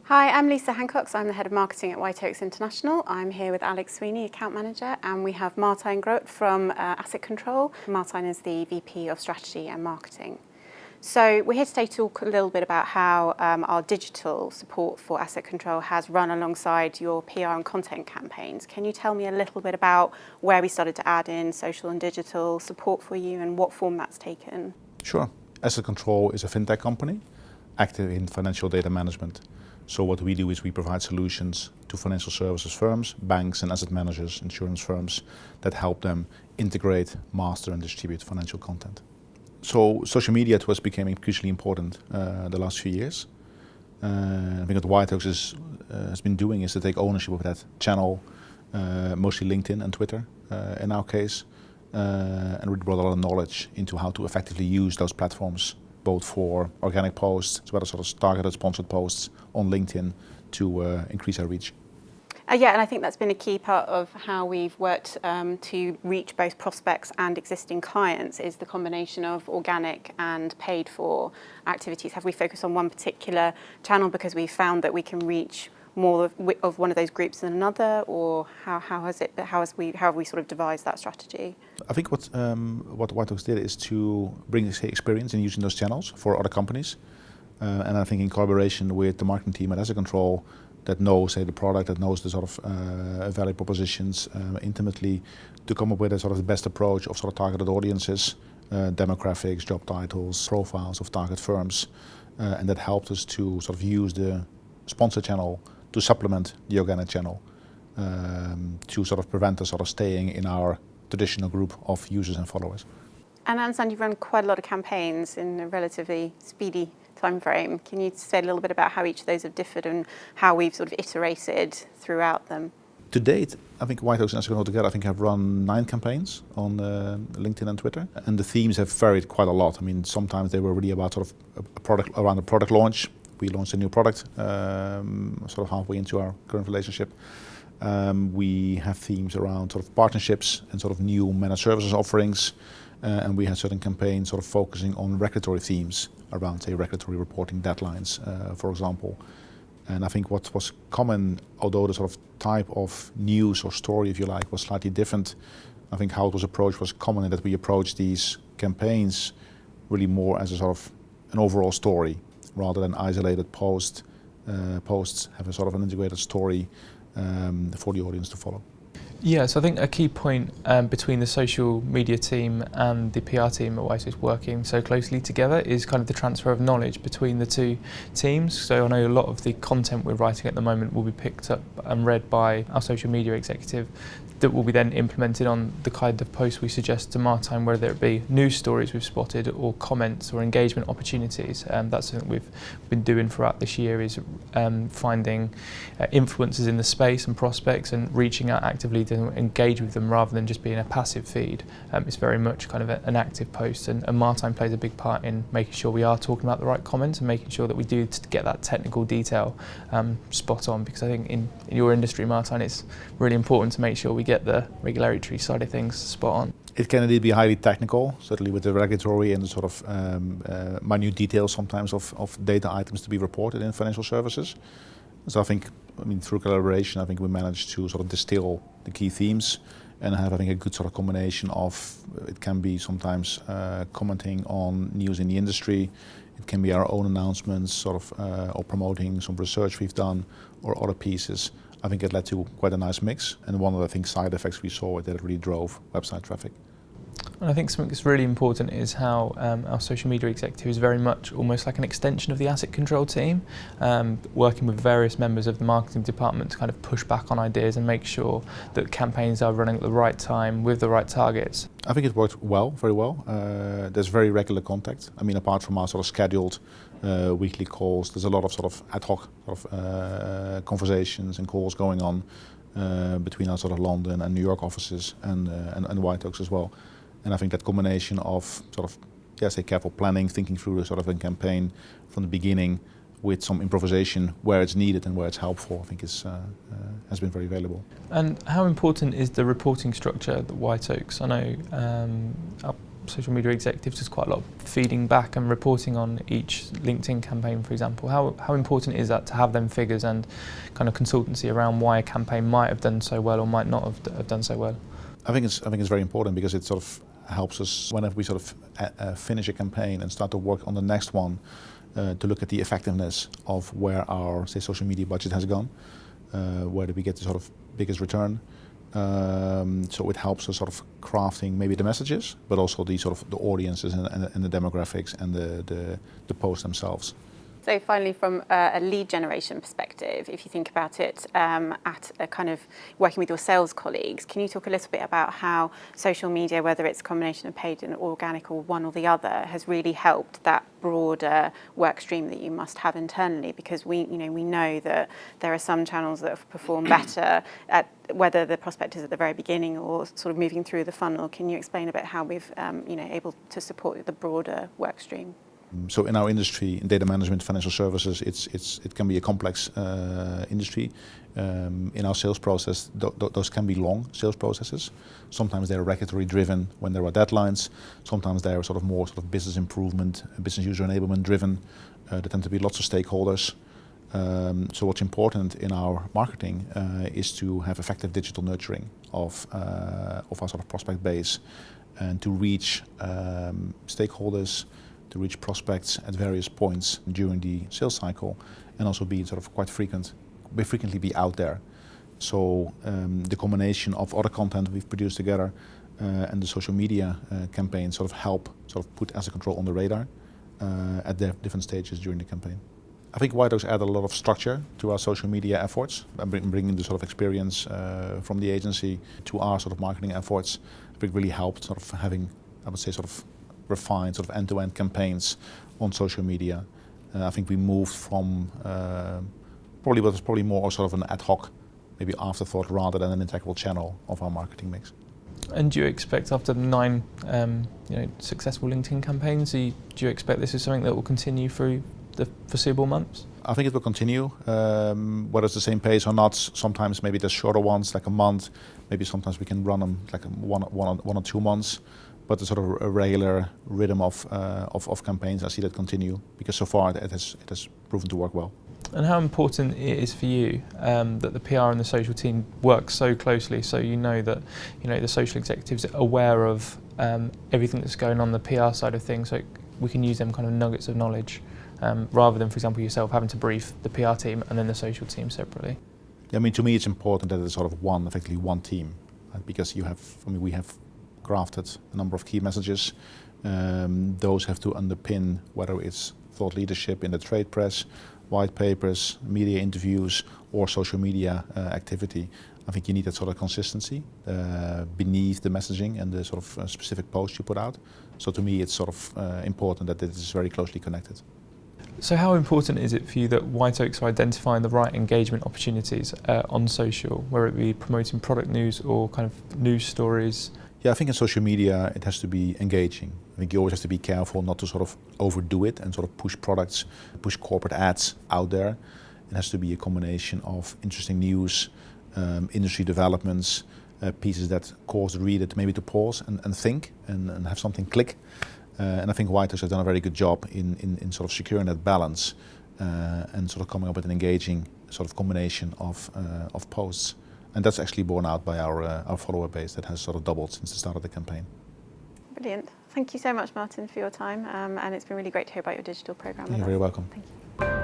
Hi, I'm Lisa Hancock. I'm the Head of Marketing at Whiteoaks International. I'm here with Alex Sweeney, Account Manager, and we have Martijn Groot from Asset Control. Martijn is the VP of Strategy and Marketing. So we're here today to talk a little bit about how our digital support for Asset Control has run alongside your PR and content campaigns. Can you tell me a little bit about where we started to add in social and digital support for you and what form that's taken? Sure. Asset Control is a fintech company active in financial data management. So what we do is we provide solutions to financial services firms, banks and asset managers, insurance firms that help them integrate, master and distribute financial content. So social media to us became crucially important the last few years. I think what Whiteoaks has been doing is to take ownership of that channel, mostly LinkedIn and Twitter in our case, and really brought a lot of knowledge into how to effectively use those platforms, both for organic posts as well as sort of targeted sponsored posts on LinkedIn to increase our reach. Yeah, and I think that's been a key part of how we've worked to reach both prospects and existing clients is the combination of organic and paid for activities. Have we focused on one particular channel because we found that we can reach more of one of those groups than another, or how have we sort of devised that strategy? I think what Whiteoaks did is to bring experience in using those channels for other companies, and I think in collaboration with the marketing team at Asset Control that knows the product, that knows the sort of value propositions intimately, to come up with a sort of the best approach of sort of targeted audiences, demographics, job titles, profiles of target firms, and that helped us to sort of use the sponsor channel to supplement the organic channel, to sort of prevent us sort of staying in our traditional group of users and followers. And I understand you've run quite a lot of campaigns in a relatively speedy time frame. Can you say a little bit about how each of those have differed and how we've sort of iterated throughout them? To date, I think Whiteoaks and Asset Control together, I think I've run 9 campaigns on LinkedIn and Twitter, and the themes have varied quite a lot. I mean, sometimes they were really about sort of around a product launch. We launched a new product sort of halfway into our current relationship. We have themes around sort of partnerships and sort of new managed services offerings, and we had certain campaigns sort of focusing on regulatory themes around, say, regulatory reporting deadlines, for example. And I think what was common, although the sort of type of news or story, if you like, was slightly different, I think how it was approached was common in that we approached these campaigns really more as a sort of an overall story, rather than isolated posts have a sort of an integrated story for the audience to follow. Yeah, so I think a key point between the social media team and the PR team at Whiteoaks working so closely together is kind of the transfer of knowledge between the two teams. So I know a lot of the content we're writing at the moment will be picked up and read by our social media executive that will be then implemented on the kind of posts we suggest to Martijn, whether it be news stories we've spotted or comments or engagement opportunities. That's something we've been doing throughout this year, is finding influencers in the space and prospects and reaching out actively to engage with them rather than just being a passive feed. It's very much kind of an active post, and Martijn plays a big part in making sure we are talking about the right comments and making sure that we do get that technical detail spot on, because I think in your industry, Martijn, it's really important to make sure we get the regularity side of things spot on. It can indeed be highly technical, certainly with the regulatory and the sort of minute details sometimes of data items to be reported in financial services. So through collaboration, I think we managed to sort of distill the key themes and have, I think, a good sort of combination of, it can be sometimes commenting on news in the industry, it can be our own announcements, sort of, or promoting some research we've done or other pieces. I think it led to quite a nice mix, and one of the side effects we saw that it really drove website traffic. And I think something that's really important is how our social media executive is very much almost like an extension of the asset control team, working with various members of the marketing department to kind of push back on ideas and make sure that campaigns are running at the right time with the right targets. I think it worked well, very well. There's very regular contact. I mean, apart from our sort of scheduled weekly calls, there's a lot of sort of ad hoc sort of conversations and calls going on between our sort of London and New York offices and Whiteoaks as well. And I think that combination of sort of, careful planning, thinking through the sort of a campaign from the beginning with some improvisation where it's needed and where it's helpful, I think has been very valuable. And how important is the reporting structure at Whiteoaks? I know social media executives does quite a lot of feeding back and reporting on each LinkedIn campaign, for example. How important is that to have them figures and kind of consultancy around why a campaign might have done so well or might not have done so well? I think it's very important because it sort of helps us whenever we sort of finish a campaign and start to work on the next one, to look at the effectiveness of where our, say, social media budget has gone, where do we get the sort of biggest return. So it helps us sort of crafting maybe the messages, but also the sort of the audiences and the demographics and the posts themselves. So finally, from a lead generation perspective, if you think about it at a kind of working with your sales colleagues, can you talk a little bit about how social media, whether it's a combination of paid and organic or one or the other, has really helped that broader work stream that you must have internally? Because we know that there are some channels that have performed better at whether the prospect is at the very beginning or sort of moving through the funnel. Can you explain a bit how we've able to support the broader work stream? So in our industry, in data management, financial services, it can be a complex industry. In our sales process, those can be long sales processes. Sometimes they're regulatory driven when there are deadlines. Sometimes they're sort of more sort of business improvement, business user enablement driven. There tend to be lots of stakeholders. So what's important in our marketing is to have effective digital nurturing of our sort of prospect base and to reach stakeholders, to reach prospects at various points during the sales cycle, and also be sort of frequently be out there. So the combination of other content we've produced together and the social media campaign sort of help sort of put asset control on the radar at the different stages during the campaign. I think Whiteoaks add a lot of structure to our social media efforts and bringing the sort of experience from the agency to our sort of marketing efforts. I think really helped sort of having, I would say, sort of refined sort of end-to-end campaigns on social media. I think we moved from what was probably more sort of an ad hoc, maybe afterthought rather than an integral channel of our marketing mix. And do you expect after 9 successful LinkedIn campaigns, do you expect this is something that will continue through the foreseeable months? I think it will continue, whether it's the same pace or not. Sometimes maybe there's shorter ones, like a month. Maybe sometimes we can run them like one or 2 months. But the sort of a regular rhythm of campaigns, I see that continue because so far it has proven to work well. And how important it is for you that the PR and the social team work so closely, so you know that the social executives are aware of everything that's going on the PR side of things, so we can use them kind of nuggets of knowledge rather than, for example, yourself having to brief the PR team and then the social team separately. Yeah, I mean, to me it's important that it's sort of effectively one team, because we have crafted a number of key messages. Those have to underpin whether it's thought leadership in the trade press, white papers, media interviews, or social media activity. I think you need that sort of consistency beneath the messaging and the sort of specific posts you put out. So to me, it's sort of important that it is very closely connected. So how important is it for you that Whiteoaks are identifying the right engagement opportunities on social, whether it be promoting product news or kind of news stories? Yeah, I think in social media it has to be engaging. I think you always have to be careful not to sort of overdo it and sort of push products, push corporate ads out there. It has to be a combination of interesting news, industry developments, pieces that cause the reader maybe to pause and think and have something click. And I think Whiteoaks has done a very good job in sort of securing that balance and sort of coming up with an engaging sort of combination of posts. And that's actually borne out by our follower base that has sort of doubled since the start of the campaign. Brilliant. Thank you so much, Martin, for your time. And it's been really great to hear about your digital programme. You're very welcome. Thank you.